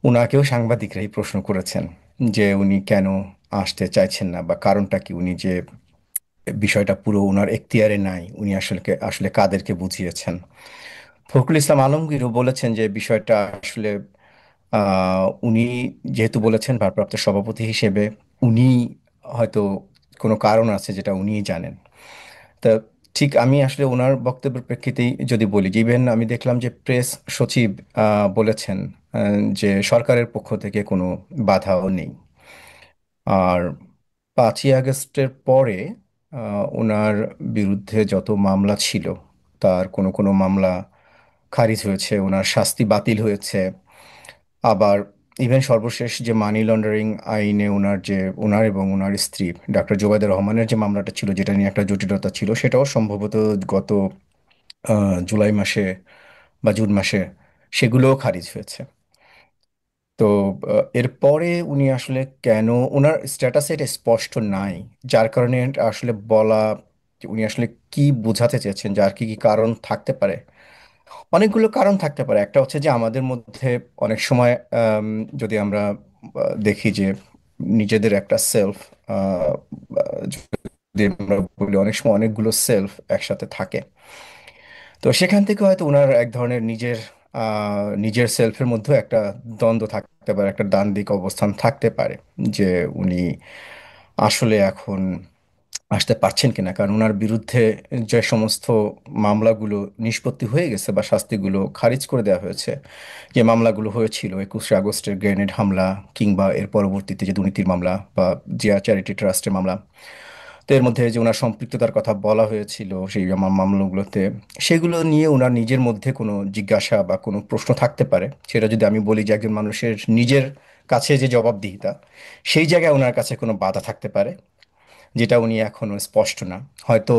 উনাকেও সাংবাদিকরাই প্রশ্ন করেছেন যে উনি কেন আসতে চাইছেন না বা কারণটা কি, উনি যে বিষয়টা পুরো উনার এখতিয়ারে নাই, উনি আসলে আসলে কাদেরকে বুঝিয়েছেন। ফখরুল ইসলাম আলমগীরও বলেছেন যে বিষয়টা আসলে উনি যেহেতু বলেছেন ভারপ্রাপ্ত সভাপতি হিসেবে, উনি হয়তো কোনো কারণ আছে যেটা উনিই জানেন। তা ঠিক আমি আসলে ওনার বক্তব্যের প্রেক্ষিতেই যদি বলি যে ইভেন আমি দেখলাম যে প্রেস সচিব বলেছেন যে সরকারের পক্ষ থেকে কোনো বাধাও নেই। আর 5ই আগস্টের পরে ওনার বিরুদ্ধে যত মামলা ছিল তার কোনো কোনো মামলা খারিজ হয়েছে, ওনার শাস্তি বাতিল হয়েছে। আবার ইভেন সর্বশেষ যে মানি লন্ডারিং আইনে ওনার এবং ওনার স্ত্রী ডক্টর জোবায়দা রহমানের যে মামলাটা ছিল, যেটা নিয়ে একটা জটিলতা ছিল, সেটাও সম্ভবত গত জুলাই মাসে বা জুন মাসে সেগুলোও খারিজ হয়েছে। তো এরপরে উনি আসলে কেন, ওনার স্ট্যাটাসে এটা স্পষ্ট নাই, যার কারণে এটা আসলে বলা যে উনি আসলে কি বোঝাতে চেয়েছেন, যার কি কি কারণ থাকতে পারে। অনেকগুলো কারণ থাকতে পারে। একটা হচ্ছে যে আমাদের মধ্যে অনেক সময় যদি আমরা দেখি যে নিজেদের একটা সেলফ, যদি আমরা বলি অনেক সময় অনেকগুলো সেলফ একসাথে থাকে। তো সেখান থেকে হয়তো ওনার এক ধরনের নিজের সেলফের মধ্যে একটা দ্বন্দ্ব থাকতে পারে, একটা দ্বান্দ্বিক অবস্থান থাকতে পারে যে উনি আসলে এখন আসতে পারছেন কিনা। কারণ ওনার বিরুদ্ধে যে সমস্ত মামলাগুলো নিষ্পত্তি হয়ে গেছে বা শাস্তিগুলো খারিজ করে দেওয়া হয়েছে, যে মামলাগুলো হয়েছিল 21শে আগস্টের গ্রেনেড হামলা, কিংবা এর পরবর্তীতে যে দুর্নীতির মামলা বা জিয়া চ্যারিটি ট্রাস্টের মামলা, তো এর মধ্যে যে ওনার সম্পৃক্ততার কথা বলা হয়েছিল সেই মামলাগুলোতে, সেগুলো নিয়ে ওনার নিজের মধ্যে কোনো জিজ্ঞাসা বা কোনো প্রশ্ন থাকতে পারে। সেটা যদি আমি বলি যে একজন মানুষের নিজের কাছে যে জবাবদিহিতা, সেই জায়গায় ওনার কাছে কোনো বাধা থাকতে পারে, যেটা উনি এখনো স্পষ্ট না। হয়তো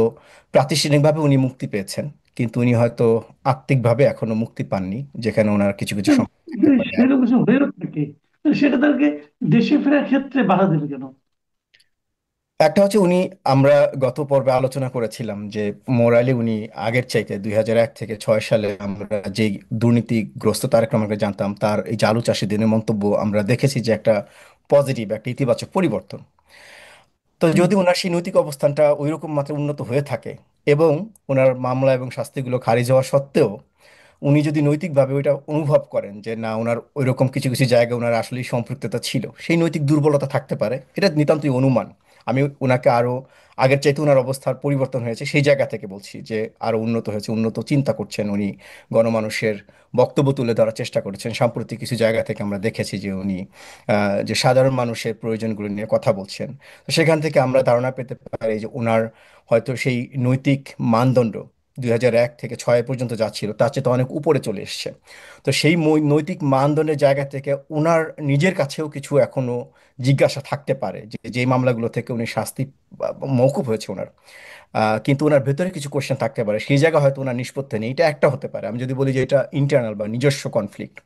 প্রাতিষ্ঠানিকভাবে উনি মুক্তি পেয়েছেন, কিন্তু উনি হয়তো আত্মিকভাবে এখনো মুক্তি পাননি, যেখানে ওনার কিছু কিছু সমস্যা থাকতে পারে। সেরকম কিছু হয়েও থাকে, তো সেটা তাদেরকে দেশে ফেরার ক্ষেত্রে বাধা দেবে কেন? একটা হচ্ছে উনি, আমরা গত পর্বে আলোচনা করেছিলাম যে মোরালি উনি আগের চাইতে 2001 থেকে 2006 সালে আমরা যে দুর্নীতিগ্রস্ত তারেক রহমানকে জানতাম, তার এই যে আলু চাষী দিনের মন্তব্য, আমরা দেখেছি যে একটা পজিটিভ, একটা ইতিবাচক পরিবর্তন। তো হুম। যদি ওনার সেই নৈতিক অবস্থানটা ওইরকম মাত্রায় উন্নত হয়ে থাকে, এবং ওনার মামলা এবং শাস্তিগুলো খারিজ হওয়া সত্ত্বেও উনি যদি নৈতিকভাবে ওইটা অনুভব করেন যে না, ওনার ওইরকম কিছু কিছু জায়গায় ওনার আসলেই সম্পৃক্ততা ছিল, সেই নৈতিক দুর্বলতা থাকতে পারে, এটা নিতান্তই অনুমান। আমি ওনাকে আরো আগের চাইতে ওনার অবস্থার পরিবর্তন হয়েছে সেই জায়গা থেকে বলছি যে আরো উন্নত হয়েছে, উন্নত চিন্তা করছেন উনি, গণমানুষের বক্তব্য তুলে ধরার চেষ্টা করেছেন। সাম্প্রতিক কিছু জায়গা থেকে আমরা দেখেছি যে উনি যে সাধারণ মানুষের প্রয়োজনগুলো নিয়ে কথা বলছেন। তো সেখান থেকে আমরা ধারণা পেতে পারি যে ওনার হয়তো সেই নৈতিক মানদণ্ড 2001 থেকে 2006 পর্যন্ত যা ছিল তার চেয়ে তো অনেক উপরে চলে এসেছে। তো সেই নৈতিক মানদণ্ডের জায়গা থেকে ওনার নিজের কাছেও কিছু এখনো জিজ্ঞাসা থাকতে পারে, যে যে মামলাগুলো থেকে উনি শাস্তি মওকুফ হয়েছে ওনার, কিন্তু ওনার ভেতরে কিছু কোশ্চেন থাকতে পারে, সেই জায়গা হয়তো ওনার নিষ্পত্তি নেই। এটা একটা হতে পারে, আমি যদি বলি যে এটা ইন্টারনাল বা নিজস্ব কনফ্লিক্ট।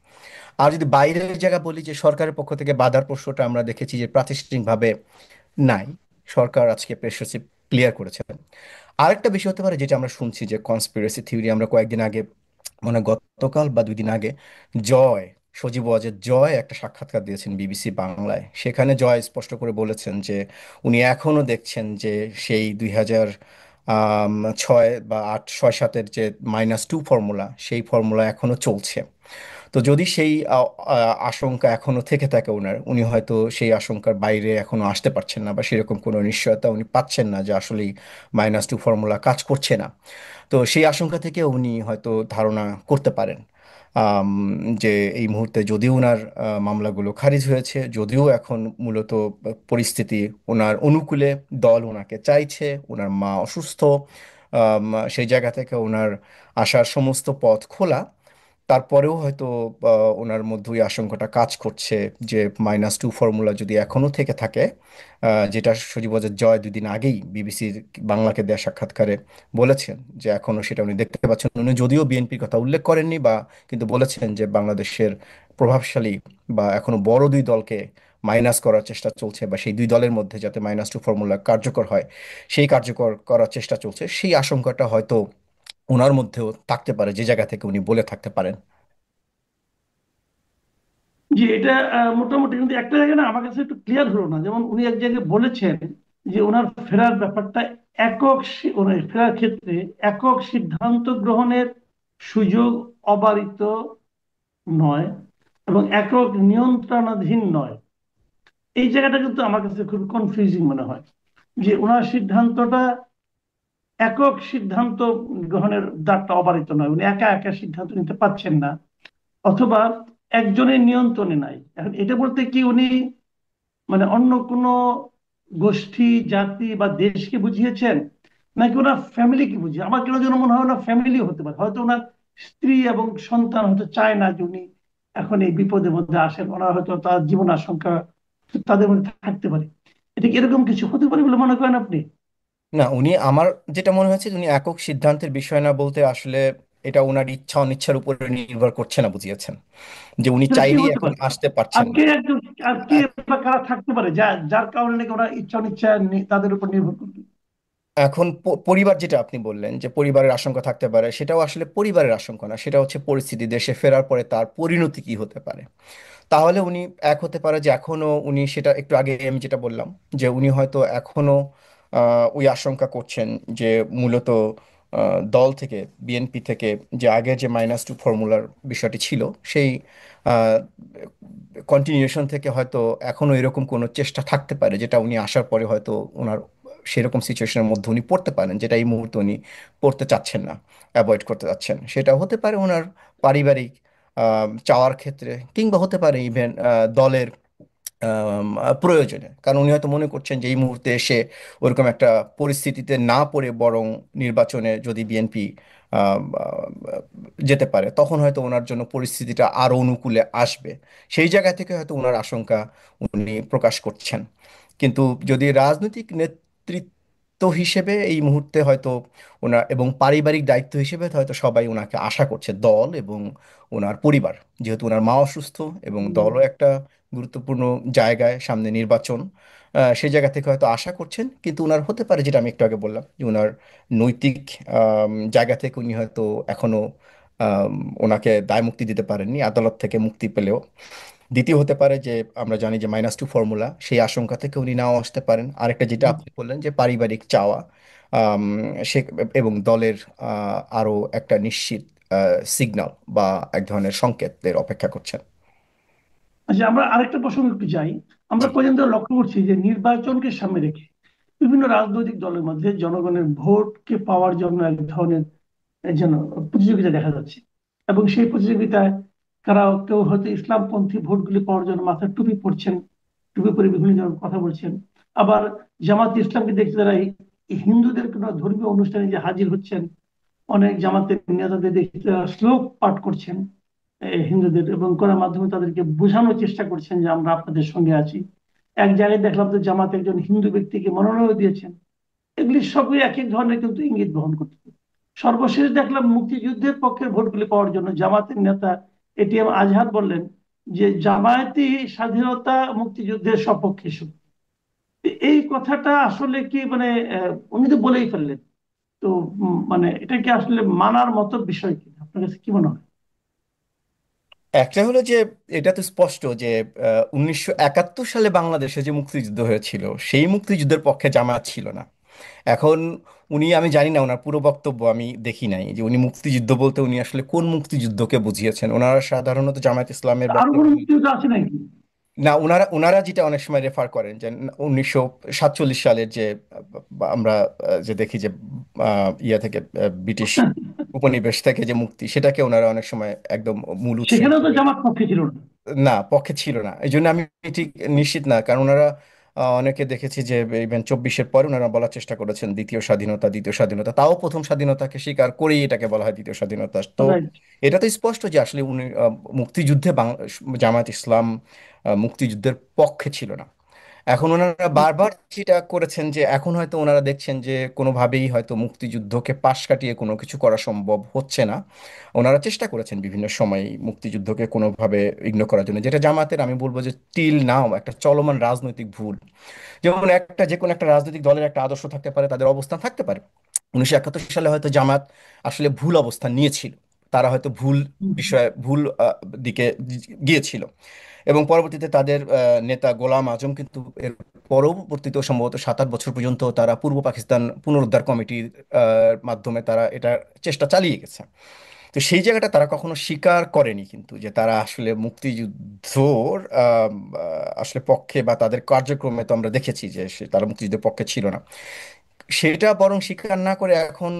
আর যদি বাইরের জায়গা বলি, যে সরকারের পক্ষ থেকে বাধার প্রশ্নটা আমরা দেখেছি যে প্রাতিষ্ঠানিকভাবে নাই। সরকার আজকে প্রেস সচিব ক্লিয়ার করেছেন। আরেকটা বিষয় হতে পারে যেটা আমরা শুনছি যে কনস্পিরেসি থিওরি, আমরা কয়েকদিন আগে, মানে গতকাল বা 2 দিন আগে, জয়, সজীব ওয়াজেদ জয় একটা সাক্ষাৎকার দিয়েছেন বিবিসি বাংলায়। সেখানে জয় স্পষ্ট করে বলেছেন যে উনি এখনো দেখছেন যে সেই 2006 বা 8, 6, 7-এর যে -2 ফর্মুলা, সেই ফর্মুলা এখনো চলছে। তো যদি সেই আশঙ্কা এখনো থেকে থাকে ওনার, উনি হয়তো সেই আশঙ্কার বাইরে এখনো আসতে পারছেন না, বা সেরকম কোনো নিশ্চয়তা উনি পাচ্ছেন না যে আসলেই -2 ফর্মুলা কাজ করছে না। তো সেই আশঙ্কা থেকে উনি হয়তো ধারণা করতে পারেন আম, যে এই মুহূর্তে যদিও ওনার মামলাগুলো খারিজ হয়েছে, যদিও এখন মূলত পরিস্থিতি ওনার অনুকূলে, দল ওনাকে চাইছে, ওনার মা অসুস্থ, আম, সেই জায়গা থেকে ওনার আসার সমস্ত পথ খোলা, তারপরেও হয়তো ওনার মধ্যে ওই আশঙ্কাটা কাজ করছে যে -2 ফর্মুলা যদি এখনো থেকে থাকে, যেটা সজীব ওয়াজেদ জয় 2 দিন আগেই বিবিসির বাংলাকে দেয়া সাক্ষাৎকারে বলেছেন যে এখনো সেটা উনি দেখতে পাচ্ছেন। উনি যদিও বিএনপির কথা উল্লেখ করেননি, বা কিন্তু বলেছেন যে বাংলাদেশের প্রভাবশালী বা এখনো বড় 2 দলকে মাইনাস করার চেষ্টা চলছে, বা সেই 2 দলের মধ্যে যাতে -2 ফর্মুলা কার্যকর হয়, সেই কার্যকর করার চেষ্টা চলছে। সেই আশঙ্কাটা হয়তো ওনার মধ্যেও থাকতে পারে, যে জায়গা থেকে উনি বলে থাকতে পারেন। জি, এটা মোটামুটি, কিন্তু একটা জায়গায় না আমার কাছে একটু ক্লিয়ার হলো না। যেমন উনি এক জায়গায় বলেছেন যে ওনার ফেরার ব্যাপারটা ওনার ফেরার ক্ষেত্রে একক সিদ্ধান্ত গ্রহণের সুযোগ অবারিত নয় এবং একক নিয়ন্ত্রণাধীন নয়। এই জায়গাটা কিন্তু আমার কাছে খুব কনফিউজিং মনে হয়, যে ওনার সিদ্ধান্তটা একক সিদ্ধান্ত গ্রহণের দ্বারটা অবারিত নয়, উনি একা একা সিদ্ধান্ত নিতে পারছেন না, অথবা একজনের নিয়ন্ত্রণে নাই। এখন এটা বলতে কি উনি মানে অন্য কোনো গোষ্ঠী, জাতি বা দেশকে বুঝিয়েছেন, নাকি ওনার ফ্যামিলিকে বুঝিয়ে? আমার কেন যেন মনে হয় ওনার ফ্যামিলি হতে পারে, হয়তো ওনার স্ত্রী এবং সন্তান হয়তো চায় না যে উনি এখন এই বিপদের মধ্যে আসেন, ওনার হয়তো তার জীবন আশঙ্কা তাদের মধ্যে থাকতে পারে। এটা কি এরকম কিছু হতে পারে বলে মনে করেন আপনি? না, উনি আমার যেটা মনে হয়েছে উনি একক সিদ্ধান্তের বিষয় না বলতে আসলে এটা ওনার ইচ্ছা অনিচ্ছার উপরে নির্ভর করছে না বুঝিয়েছেন, যে উনি সেটা কি চাইলেই হতে এখন পারে? আসতে আর পারছেন না। কে একজন, আর কে বা কারা থাকতে পারে যার কারণে নাকি ওরা ইচ্ছা অনিচ্ছা তাদের উপর নির্ভর করবে? এখন পরিবার, যেটা আপনি বললেন যে পরিবারের আশঙ্কা থাকতে পারে, সেটাও আসলে পরিবারের আশঙ্কা না, সেটা হচ্ছে পরিস্থিতি, দেশে ফেরার পরে তার পরিণতি কি হতে পারে। তাহলে উনি এক হতে পারে যে এখনো উনি, সেটা একটু আগে আমি যেটা বললাম, যে উনি হয়তো এখনো ওই আশঙ্কা করছেন যে মূলত দল থেকে, বিএনপি থেকে যে আগের যে -2 ফর্মুলার বিষয়টি ছিল, সেই কন্টিনিউশন থেকে হয়তো এখনো এরকম কোনো চেষ্টা থাকতে পারে, যেটা উনি আসার পরে হয়তো ওনার সেরকম সিচুয়েশনের মধ্যে উনি পড়তে পারেন, যেটা এই মুহূর্তে উনি পড়তে চাচ্ছেন না, অ্যাভয়েড করতে চাচ্ছেন। সেটা হতে পারে ওনার পারিবারিক চাওয়ার ক্ষেত্রে, কিংবা হতে পারে ইভেন দলের প্রয়োজনে, কারণ উনি হয়তো মনে করছেন যে এই মুহূর্তে এসে ওরকম একটা পরিস্থিতিতে না পড়ে বরং নির্বাচনে যদি বিএনপি যেতে পারে, তখন হয়তো ওনার জন্য পরিস্থিতিটা আরো অনুকূলে আসবে। সেই জায়গা থেকে হয়তো ওনার আশঙ্কা উনি প্রকাশ করছেন। কিন্তু যদি রাজনৈতিক নেতৃত্ব হিসেবে এই মুহূর্তে হয়তো ওনার, এবং পারিবারিক দায়িত্ব হিসেবে হয়তো সবাই ওনাকে আশা করছে, দল এবং ওনার পরিবার, যেহেতু ওনার মা অসুস্থ এবং দলও একটা গুরুত্বপূর্ণ জায়গায়, সামনে নির্বাচন, সেই জায়গা থেকে হয়তো আশা করছেন। কিন্তু ওনার হতে পারে, যেটা আমি একটু আগে বললাম, যে ওনার নৈতিক জায়গা থেকে উনি হয়তো এখনো আম, ওনাকে দায় মুক্তি দিতে পারেননি, আদালত থেকে মুক্তি পেলেও। দ্বিতীয় হতে পারে যে আমরা জানি যে -2 ফর্মুলা, সেই আশঙ্কা থেকে উনি নাও আসতে পারেন। আরেকটা যেটা আপনি বললেন যে পারিবারিক চাওয়া, আম, সে এবং দলের আরো একটা নিশ্চিত সিগন্যাল বা এক ধরনের সংকেতের অপেক্ষা করছেন। আচ্ছা, আমরা আরেকটা প্রসঙ্গ একটু যাই। আমরা জি। কদিন ধরে লক্ষ্য করছি যে নির্বাচনকে সামনে রেখে বিভিন্ন রাজনৈতিক দলের মধ্যে জনগণের ভোটকে পাওয়ার জন্য এক ধরনের যেন প্রতিযোগিতা দেখা যাচ্ছে। এবং সেই প্রতিযোগিতায় কেউ হয়তো ইসলামপন্থী ভোটগুলি পাওয়ার জন্য মাথায় টুপি পরছেন, টুপি পরে বিভিন্ন জনের কথা বলছেন। আবার জামাত ইসলামকে দেখতে তারা এই হিন্দুদের কোনো ধর্মীয় অনুষ্ঠানে যে হাজির হচ্ছেন, অনেক জামাতের নেতাদের দেখতে তারা শ্লোক পাঠ করছেন হিন্দুদের, এবং করার মাধ্যমে তাদেরকে বোঝানোর চেষ্টা করছেন যে আমরা আপনাদের সঙ্গে আছি। এক জায়গায় দেখলাম তো জামাত একজন হিন্দু ব্যক্তিকে মনোনয়ন দিয়েছেন। এগুলি সবই এক এক ধরনের কিন্তু ইঙ্গিত বহন করতে। সর্বশেষ দেখলাম মুক্তিযুদ্ধের পক্ষের ভোটগুলি পাওয়ার জন্য জামাতের নেতা এটিএম আজহার বললেন যে জামায়াতি স্বাধীনতা মুক্তিযুদ্ধের সপক্ষে শক্তি। এই কথাটা আসলে কি মানে উনি তো বলেই ফেললেন। তো মানে এটা কি আসলে মানার মতো বিষয় কি? আপনার কাছে কি মনে হয়? একটা হলো যে এটা তো স্পষ্ট যে 1971 সালে বাংলাদেশে যে মুক্তিযুদ্ধ হয়েছিল, সেই মুক্তিযুদ্ধের পক্ষে জামায়াত ছিল না। এখন উনি, আমি জানি না ওনার পুরো বক্তব্য আমি দেখি নাই, যে উনি মুক্তিযুদ্ধ বলতে উনি আসলে কোন মুক্তিযুদ্ধকে বুঝিয়েছেন। ওনারা সাধারণত জামায়াত ইসলামের আরো বক্তব্য, কোনো মুক্তিযুদ্ধ আছে নাকি? না, ওনারা ওনারা যেটা অনেক সময় রেফার করেন যে 1947 সালের যে আমরা যে দেখি যে ইয়া থেকে, ব্রিটিশ উপনিবেশ থেকে যে মুক্তি, সেটাকে ওনারা অনেক সময় একদম মূল উৎস সেখানেও তো হিসেবে, জামাত পক্ষে ছিল না। না, পক্ষে ছিল না। এই জন্য আমি ঠিক নিশ্চিত না, কারণ ওনারা অনেকে দেখেছি যে ইভেন 24-এর পরে ওনারা বলার চেষ্টা করেছেন দ্বিতীয় স্বাধীনতা, দ্বিতীয় স্বাধীনতা, তাও প্রথম স্বাধীনতাকে স্বীকার করেই এটাকে বলা হয় দ্বিতীয় স্বাধীনতা। তো রাইট। এটা তো স্পষ্ট যে আসলে উনি মুক্তিযুদ্ধে জামায়াত ইসলাম মুক্তিযুদ্ধের পক্ষে ছিল না। এখন ওনারা বারবার যেটা করেছেন যে এখন হয়তো ওনারা দেখছেন যে কোনোভাবেই হয়তো মুক্তিযুদ্ধকে পাশ কাটিয়ে কোনো কিছু করা সম্ভব হচ্ছে না। ওনারা চেষ্টা করেছেন বিভিন্ন সময় মুক্তিযুদ্ধকে কোনোভাবে ইগনোর করার জন্য, যেটা জামাতের, আমি বলবো যে টিল নাও একটা চলমান রাজনৈতিক ভুল। যেমন একটা, যে কোনো একটা রাজনৈতিক দলের একটা আদর্শ থাকতে পারে, তাদের অবস্থান থাকতে পারে। 1971 সালে হয়তো জামাত আসলে ভুল অবস্থান নিয়েছিল, তারা হয়তো ভুল হুম, বিষয়ে ভুল দিকে গিয়েছিল। এবং পরবর্তীতে তাদের নেতা গোলাম আজম কিন্তু এর পরবর্তীতে সম্ভবত 7-8 বছর পর্যন্ত তারা পূর্ব পাকিস্তান পুনরুদ্ধার কমিটির মাধ্যমে তারা এটা চেষ্টা চালিয়ে গেছে। তো সেই জায়গাটা তারা কখনো স্বীকার করেনি কিন্তু যে তারা আসলে মুক্তিযুদ্ধর আসলে পক্ষে, বা তাদের কার্যক্রমে তো আমরা দেখেছি যে তারা মুক্তিযুদ্ধের পক্ষে ছিল না। সেটা বরং স্বীকার না করে এখন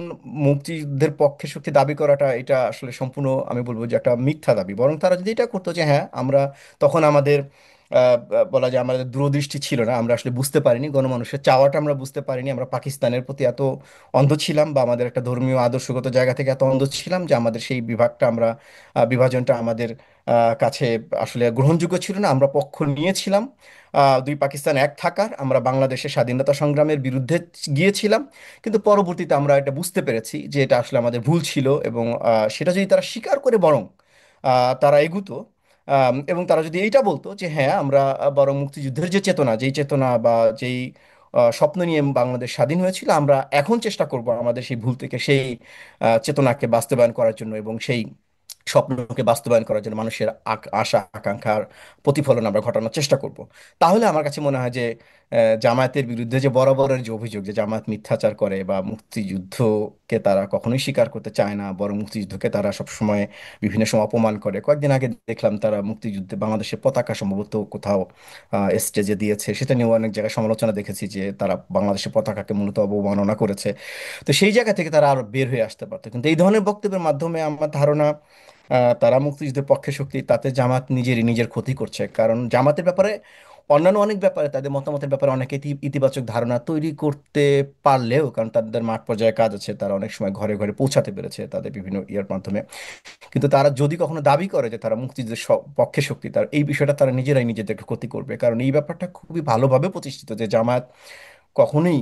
মুক্তিযুদ্ধের পক্ষে শক্তি দাবি করাটা, এটা আসলে সম্পূর্ণ আমি বলবো যে একটা মিথ্যা দাবি। বরং তারা যদি এটা করতো যে হ্যাঁ আমরা তখন আমাদের বলা যায় আমাদের দূরদৃষ্টি ছিল না, আমরা আসলে বুঝতে পারিনি, গণমানুষের চাওয়াটা আমরা বুঝতে পারিনি, আমরা পাকিস্তানের প্রতি এত অন্ধ ছিলাম, বা আমাদের একটা ধর্মীয় আদর্শগত জায়গা থেকে এত অন্ধ ছিলাম যে আমাদের সেই বিভাগটা আমরা বিভাজনটা আমাদের কাছে আসলে গ্রহণযোগ্য ছিল না। আমরা পক্ষ নিয়েছিলাম দুই পাকিস্তান এক থাকার, আমরা বাংলাদেশের স্বাধীনতা সংগ্রামের বিরুদ্ধে গিয়েছিলাম। কিন্তু পরবর্তীতে আমরা এটা বুঝতে পেরেছি যে এটা আসলে আমাদের ভুল ছিল, এবং সেটা যদি তারা স্বীকার করে বরং তারা এগুতো, এবং তারা যদি এইটা বলতো যে হ্যাঁ আমরা বরং মুক্তিযুদ্ধের যে চেতনা, যেই চেতনা বা যেই স্বপ্ন নিয়ে বাংলাদেশ স্বাধীন হয়েছিল, আমরা এখন চেষ্টা করব আমাদের সেই ভুল থেকে সেই চেতনাকে বাস্তবায়ন করার জন্য, এবং সেই স্বপ্নকে বাস্তবায়ন করার জন্য মানুষের আশা আকাঙ্ক্ষার প্রতিফলন আমরা ঘটানোর চেষ্টা করব। তাহলে আমার কাছে মনে হয় যে জামায়াতের বিরুদ্ধে যে বরাবরের যে অভিযোগ যে জামায়াত মিথ্যাচার করে বা মুক্তিযুদ্ধকে তারা কখনোই স্বীকার করতে চায় না, বরং মুক্তিযুদ্ধকে তারা সবসময় বিভিন্ন সময় অপমান করে। কয়েকদিন আগে দেখলাম তারা মুক্তিযুদ্ধে বাংলাদেশের পতাকা সম্ভবত কোথাও স্টেজে দিয়েছে, সেটা নিয়েও অনেক জায়গায় সমালোচনা দেখেছি যে তারা বাংলাদেশের পতাকাকে মূলত অবমাননা করেছে। তো সেই জায়গা থেকে তারা আরো বের হয়ে আসতে পারতো, কিন্তু এই ধরনের বক্তব্যের মাধ্যমে আমার ধারণা তারা মুক্তিযুদ্ধের পক্ষে শক্তি, তাতে জামাত নিজেরই নিজের ক্ষতি করছে। কারণ জামাতের ব্যাপারে অন্যান্য অনেক ব্যাপারে তাদের মতামতের ব্যাপারে অনেকে ইতিবাচক ধারণা তৈরি করতে পারলেও, কারণ তাদের মাঠ পর্যায়ে কাজ আছে, তারা অনেক সময় ঘরে ঘরে পৌঁছাতে পেরেছে তাদের বিভিন্ন ইয়ার মাধ্যমে। কিন্তু তারা যদি কখনো দাবি করে যে তারা মুক্তিযুদ্ধের পক্ষে শক্তি, তার এই বিষয়টা তারা নিজেরাই নিজেদেরকে ক্ষতি করবে। কারণ এই ব্যাপারটা খুবই ভালোভাবে প্রতিষ্ঠিত যে জামায়াত কখনোই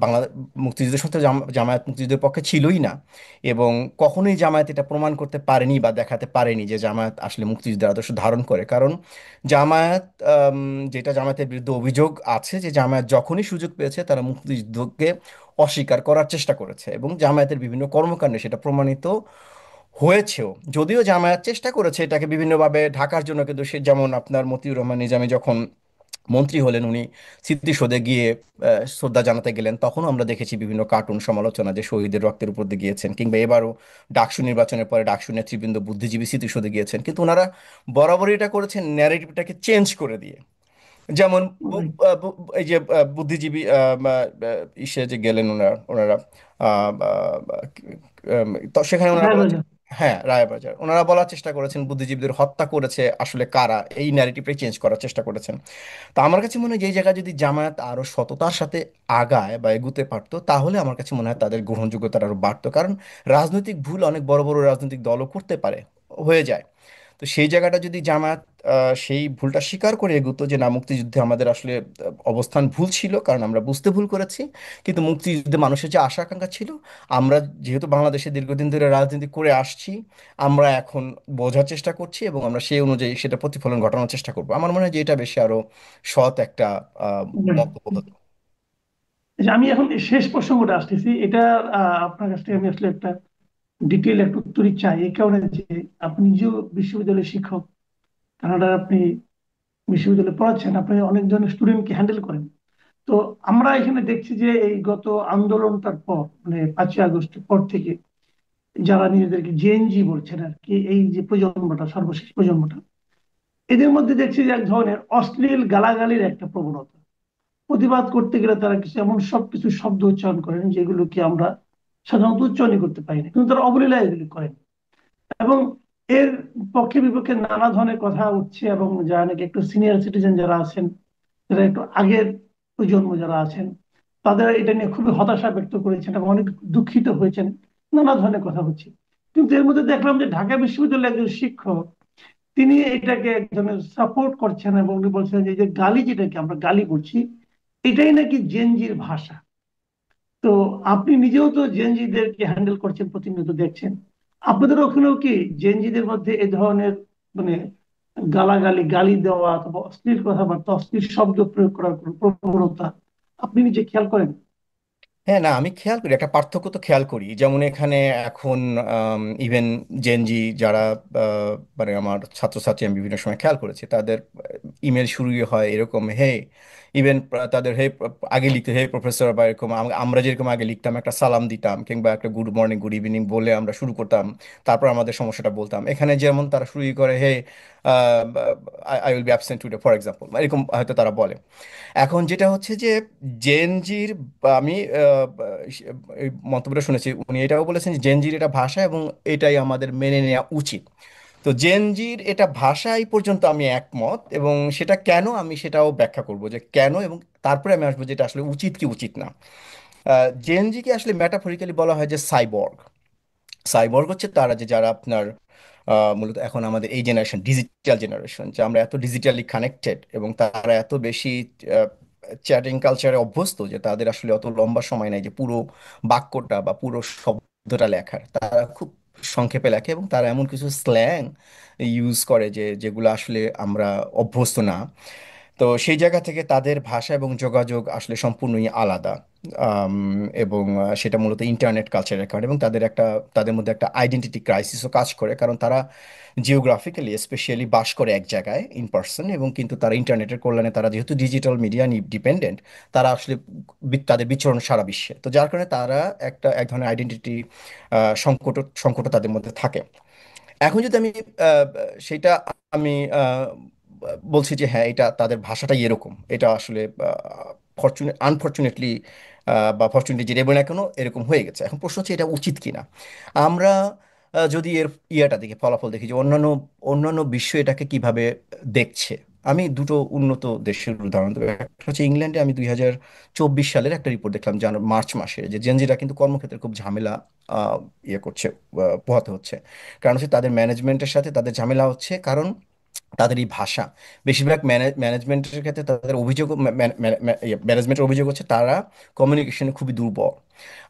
বাংলা মুক্তিযুদ্ধের সাথে জামায়াত মুক্তিযুদ্ধের পক্ষে ছিলই না, এবং কখনোই জামায়াত এটা প্রমাণ করতে পারেনি বা দেখাতে পারেনি যে জামায়াত আসলে মুক্তিযুদ্ধের আদর্শ ধারণ করে। কারণ জামায়াত যেটা জামায়াতের বিরুদ্ধে অভিযোগ আছে যে জামায়াত যখনই সুযোগ পেয়েছে তারা মুক্তিযুদ্ধকে অস্বীকার করার চেষ্টা করেছে, এবং জামায়াতের বিভিন্ন কর্মকাণ্ডে সেটা প্রমাণিত হয়েছেও। যদিও জামায়াত চেষ্টা করেছে এটাকে বিভিন্নভাবে ঢাকার জন্য, কিন্তু সে যেমন আপনার মতিউর রহমান নিজামী যখন মন্ত্রী হলেন, উনি স্মৃতিসৌধে গিয়ে শ্রদ্ধা জানাতে গেলেন, তখনও আমরা দেখেছি বিভিন্ন কার্টুন সমালোচনা যে শহীদের রক্তের উপর দিয়ে গিয়েছেন, কিংবা এবারও ডাকসু নির্বাচনের পরে ডাকসু নেতৃবৃন্দ বুদ্ধিজীবী স্মৃতিসৌধে গিয়েছেন, কিন্তু ওনারা বরাবরই এটা করেছেন ন্যারেটিভটাকে চেঞ্জ করে দিয়ে। যেমন right. এই যে বুদ্ধিজীবী ইসে যে গেলেন ওনারা ওনারা আহ, আহ, তো সেখানে ওনারা বলার রায়বাজার। হ্যাঁ রায়বাজার, ওনারা বলার চেষ্টা করেছেন বুদ্ধিজীবীদের হত্যা করেছে আসলে কারা, এই ন্যারেটিভটাই চেঞ্জ করার চেষ্টা করেছেন। তো আমার কাছে মনে হয় যে এই জায়গায় যদি জামায়াত আরো সততার সাথে আগায় বা এগুতে পারতো, তাহলে আমার কাছে মনে হয় তাদের গ্রহণযোগ্যতা আরো বাড়তো। কারণ রাজনৈতিক ভুল অনেক বড় বড় রাজনৈতিক দলও করতে পারে, হয়ে যায়। তো সেই জায়গাটা যদি জামায়াত সেই ভুলটা স্বীকার করে এগুতো যে না, মুক্তিযুদ্ধে আমাদের আসলে অবস্থান ভুল ছিল কারণ আমরা বুঝতে ভুল করেছি, কিন্তু মুক্তিযুদ্ধে মানুষের যে আশা আকাঙ্ক্ষা ছিল, আমরা যেহেতু বাংলাদেশে দীর্ঘদিন ধরে রাজনীতি করে আসছি, আমরা এখন বোঝার চেষ্টা করছি এবং আমরা সেই অনুযায়ী সেটা প্রতিফলন ঘটানোর চেষ্টা করবো। আমার মনে হয় যে এটা বেশি আরো সৎ একটা Right. মন্তব্য হতো। আচ্ছা, আমি এখন এই শেষ প্রসঙ্গটা আসতেছি। এটা আপনার কাছ থেকে আমি আসলে একটা ডিটেল একটা উত্তরই চাই, এই কারণে যে আপনি নিজেও বিশ্ববিদ্যালয়ের শিক্ষক, কানাডার আপনি বিশ্ববিদ্যালয়ে পড়াচ্ছেন, আপনি অনেক ধরনের স্টুডেন্টকে হ্যান্ডেল করেন। তো আমরা এখানে দেখছি যে এই গত আন্দোলনটার পর, মানে 5ই আগস্টের পর থেকে যারা নিজেদেরকে জেএনজি বলছেন আর কি, এই যে প্রজন্মটা, সর্বশেষ প্রজন্মটা, এদের মধ্যে দেখছি যে এক ধরনের অশ্লীল গালাগালির একটা প্রবণতা। প্রতিবাদ করতে গেলে তারা কিছু এমন সবকিছু শব্দ উচ্চারণ করেন যেগুলোকে আমরা সাধারণত উচ্চারণই করতে পারি না, কিন্তু তারা অবলীলা এগুলি করেন। এবং এর পক্ষে বিপক্ষে নানা ধরনের কথা উঠছে, এবং যারা নাকি একটু সিনিয়র সিটিজেন যারা আছেন, যারা একটু আগের প্রজন্ম যারা আছেন, তাদের এটা নিয়ে খুবই হতাশা ব্যক্ত করেছেন এবং অনেক দুঃখিত হয়েছেন। নানা ধরনের কথা হচ্ছে। কিন্তু এর মধ্যে দেখলাম যে ঢাকা বিশ্ববিদ্যালয়ের একজন শিক্ষক, তিনি এটাকে এক ধরনের সাপোর্ট করছেন এবং উনি বলছেন যে এই যে গালি, যেটাকে আমরা গালি বলছি, এটাই নাকি জেনজির ভাষা। তো আপনি নিজেও তো জেনজিদেরকে হ্যান্ডেল করছেন, প্রতিনিয়ত দেখছেন। আপনাদের ওখানেও কি জেনজিদের মধ্যে এই ধরনের মানে গালাগালি, গালি দেওয়া অথবা অশ্লীল কথাবার্তা, অশ্লীল শব্দ প্রয়োগ করার কোনো প্রবণতা আপনি নিজে খেয়াল করেন? হ্যাঁ, না, আমি খেয়াল করি, একটা পার্থক্য তো খেয়াল করি। যেমন এখানে এখন ইভেন জেনজি যারা মানে আমার ছাত্রছাত্রী, আমি বিভিন্ন সময় খেয়াল করেছি তাদের ইমেল শুরু হয় এরকম, হে, ইভেন তাদের হে আগে লিখতে হে প্রফেসর, বা এরকম আমরা যেরকম আগে লিখতাম, একটা সালাম দিতাম কিংবা একটা গুড মর্নিং গুড ইভিনিং বলে আমরা শুরু করতাম, তারপর আমাদের সমস্যাটা বলতাম। এখানে যেমন তারা শুরু করে hey, I will be absent today for example, এরকম হয়তো তারা বলে। এখন যেটা হচ্ছে যে জেনজির, আমি এই মন্তব্যটা শুনেছি, উনি এটাও বলেছেন যে জেনজির এটা ভাষা এবং এটাই আমাদের মেনে নেওয়া উচিত। তো জেনজির এটা ভাষা এই পর্যন্ত আমি একমত, এবং সেটা কেন আমি সেটাও ব্যাখ্যা করব যে কেন, এবং তারপরে আমি আসবো যে এটা আসলে উচিত কি উচিত না। জেনজিকে আসলে মেটাফরিক্যালি বলা হয় যে সাইবর্গ। সাইবর্গ হচ্ছে তারা যে যারা আপনার মূলত এখন আমাদের এই জেনারেশন, ডিজিটাল জেনারেশন, যে আমরা এত ডিজিটালি কানেক্টেড এবং তারা এত বেশি চ্যাটিং কালচারে অভ্যস্ত যে তাদের আসলে অত লম্বা সময় নাই যে পুরো বাক্যটা বা পুরো শব্দটা লেখার। তারা খুব সংক্ষেপে লেখে এবং তারা এমন কিছু স্ল্যাং ইউজ করে যে যেগুলো আসলে আমরা অভ্যস্ত না। তো সেই জায়গা থেকে তাদের ভাষা এবং যোগাযোগ আসলে সম্পূর্ণই আলাদা। আম, এবং সেটা মূলত ইন্টারনেট কালচারের কারণে, এবং তাদের মধ্যে একটা আইডেন্টিটি ক্রাইসিসও কাজ করে, কারণ তারা জিওগ্রাফিক্যালি স্পেশালি বাস করে এক জায়গায় ইন পার্সন, এবং কিন্তু তারা ইন্টারনেটের কল্যাণে তারা যেহেতু ডিজিটাল মিডিয়া ডিপেন্ডেন্ট, তারা আসলে তাদের বিচরণ সারা বিশ্বে। তো যার কারণে তারা এক ধরনের আইডেন্টিটি সংকটও তাদের মধ্যে থাকে। এখন যদি আমি আহ, সেটা আমি বলছি যে হ্যাঁ, এটা তাদের ভাষাটাই এরকম, এটা আসলে আনফর্চুনেটলি বা ফর্চুনেটলি যে দেবো না কেন, এরকম হয়ে গেছে। এখন প্রশ্ন হচ্ছে এটা উচিত কিনা। আমরা যদি এর ইয়েটা দেখি, ফলাফল দেখি যে অন্যান্য অন্যান্য বিশ্ব এটাকে কিভাবে দেখছে। আমি দুটো উন্নত দেশের উদাহরণ দেবো। একটা হচ্ছে ইংল্যান্ডে আমি 2024 সালের একটা রিপোর্ট দেখলাম, মার্চ মাসে, যে জেনজিরা কিন্তু কর্মক্ষেত্রে খুব ঝামেলা ইয়ে করছে, পোহাতে হচ্ছে। কারণ হচ্ছে তাদের ম্যানেজমেন্টের সাথে তাদের ঝামেলা হচ্ছে, কারণ তাদের এই ভাষা, বেশিরভাগ ম্যানেজমেন্টের ক্ষেত্রে তাদের অভিযোগ, ম্যানেজমেন্টের অভিযোগ হচ্ছে তারা কমিউনিকেশনে খুবই দুর্বল।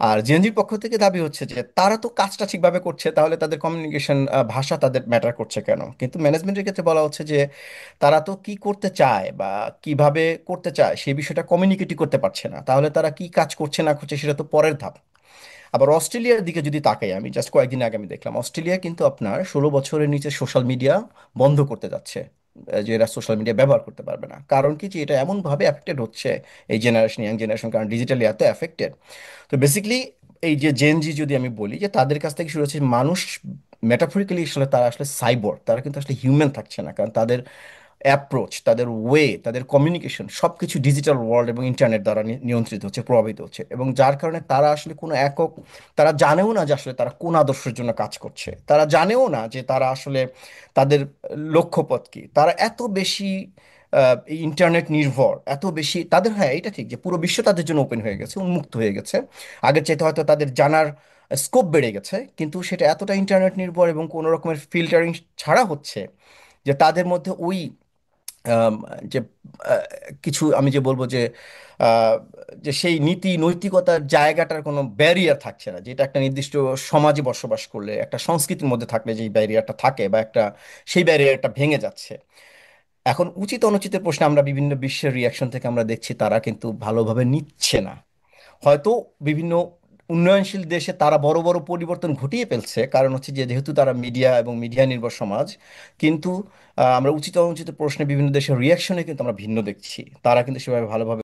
আর জেনজির পক্ষ থেকে দাবি হচ্ছে যে তারা তো কাজটা ঠিকভাবে করছে, তাহলে তাদের কমিউনিকেশন ভাষা তাদের ম্যাটার করছে কেন। কিন্তু ম্যানেজমেন্টের ক্ষেত্রে বলা হচ্ছে যে তারা তো কি করতে চায় বা কিভাবে করতে চায় সেই বিষয়টা কমিউনিকেটই করতে পারছে না, তাহলে তারা কি কাজ করছে না করছে সেটা তো পরের ধাপ। আবার অস্ট্রেলিয়ার দিকে যদি তাকাই, আমি জাস্ট কয়েকদিন আগে আমি দেখলাম অস্ট্রেলিয়া কিন্তু আপনার 16 বছরের নিচে সোশ্যাল মিডিয়া বন্ধ করতে যাচ্ছে, যে এরা সোশ্যাল মিডিয়া ব্যবহার করতে পারবে না। কারণ কি, যে এটা এমনভাবে অ্যাফেক্টেড হচ্ছে এই জেনারেশন, ইয়াং জেনারেশন, কারণ ডিজিটালি এত অ্যাফেক্টেড। তো বেসিক্যালি এই যে জেনজি যদি আমি বলি যে তাদের কাছ থেকে শুরু হচ্ছে মানুষ, মেটাফরিক্যালি আসলে তারা আসলে সাইবর, তারা কিন্তু আসলে হিউম্যান থাকছে না, কারণ তাদের অ্যাপ্রোচ, তাদের ওয়ে, তাদের কমিউনিকেশন সবকিছু ডিজিটাল ওয়ার্ল্ড এবং ইন্টারনেট দ্বারা নিয়ন্ত্রিত হচ্ছে, প্রভাবিত হচ্ছে, এবং যার কারণে তারা আসলে কোনো একক, তারা জানেও না যে আসলে তারা কোন আদর্শের জন্য কাজ করছে, তারা জানেও না যে তারা আসলে তাদের লক্ষ্যপথ কি। তারা এত বেশি ইন্টারনেট নির্ভর, এত বেশি তাদের, হ্যাঁ এটা ঠিক যে পুরো বিশ্ব তাদের জন্য ওপেন হয়ে গেছে, উন্মুক্ত হয়ে গেছে, আগের চাইতে হয়তো তাদের জানার স্কোপ বেড়ে গেছে, কিন্তু সেটা এতটা ইন্টারনেট নির্ভর এবং কোনো রকমের ফিল্টারিং ছাড়া হচ্ছে যে তাদের মধ্যে ওই আম, যে আহ, কিছু আমি যে বলবো যে আহ, যে সেই নীতি নৈতিকতার জায়গাটার কোনো ব্যারিয়ার থাকছে না, যেটা একটা নির্দিষ্ট সমাজে বসবাস করলে, একটা সংস্কৃতির মধ্যে থাকলে যে ব্যারিয়ারটা থাকে, বা একটা সেই ব্যারিয়ারটা ভেঙে যাচ্ছে। এখন উচিত অনুচিতের প্রশ্নে আমরা বিভিন্ন বিশ্বের রিয়াকশন থেকে আমরা দেখছি তারা কিন্তু ভালোভাবে নিচ্ছে না। হয়তো বিভিন্ন উন্নয়নশীল দেশে তারা বড় বড় পরিবর্তন ঘটিয়ে ফেলছে, কারণ হচ্ছে যে যেহেতু তারা মিডিয়া এবং মিডিয়া নির্ভর সমাজ। কিন্তু আমরা উচিত অনুচিত প্রশ্নে বিভিন্ন দেশের রিয়াকশনে কিন্তু আমরা ভিন্ন দেখছি, তারা কিন্তু সেভাবে ভালোভাবে